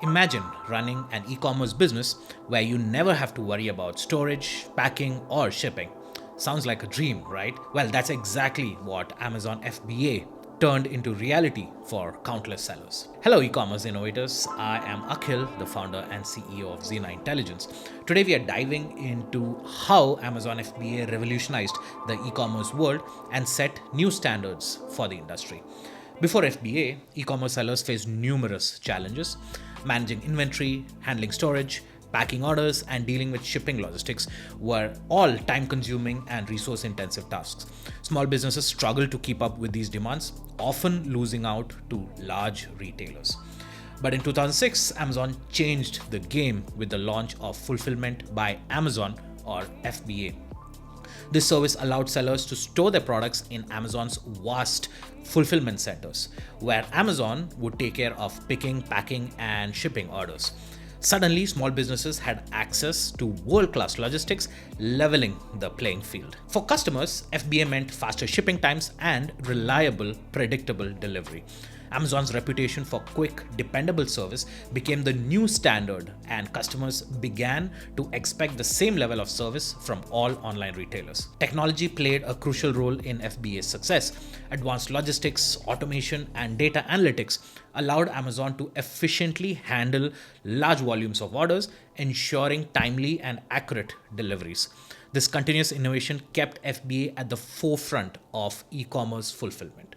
Imagine running an e-commerce business where you never have to worry about storage, packing, or shipping. Sounds like a dream, right? Well, that's exactly what Amazon FBA turned into reality for countless sellers. Hello, e-commerce innovators. I am Akhil, the founder and CEO of Zena Intelligence. Today, we are diving into how Amazon FBA revolutionized the e-commerce world and set new standards for the industry. Before FBA, e-commerce sellers faced numerous challenges. Managing inventory, handling storage, packing orders, and dealing with shipping logistics were all time-consuming and resource-intensive tasks. Small businesses struggled to keep up with these demands, often losing out to large retailers. But in 2006, Amazon changed the game with the launch of Fulfillment by Amazon, or FBA. This service allowed sellers to store their products in Amazon's vast fulfillment centers, where Amazon would take care of picking, packing, and shipping orders. Suddenly, small businesses had access to world-class logistics, leveling the playing field. For customers, FBA meant faster shipping times and reliable, predictable delivery. Amazon's reputation for quick, dependable service became the new standard, and customers began to expect the same level of service from all online retailers. Technology played a crucial role in FBA's success. Advanced logistics, automation, and data analytics allowed Amazon to efficiently handle large volumes of orders, ensuring timely and accurate deliveries. This continuous innovation kept FBA at the forefront of e-commerce fulfillment.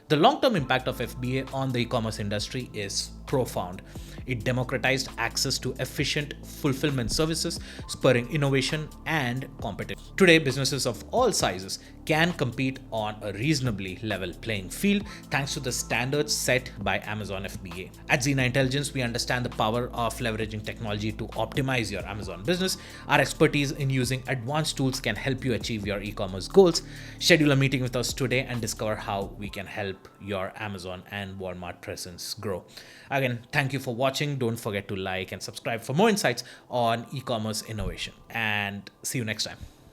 The long-term impact of FBA on the e-commerce industry is profound. It democratized access to efficient fulfillment services, spurring innovation and competition. Today, businesses of all sizes can compete on a reasonably level playing field thanks to the standards set by Amazon FBA. At Zena Intelligence, we understand the power of leveraging technology to optimize your Amazon business. Our expertise in using advanced tools can help you achieve your e-commerce goals. Schedule a meeting with us today and discover how we can help your Amazon and Walmart presence grow. Again, thank you for watching. Don't forget to like and subscribe for more insights on e-commerce innovation. And see you next time.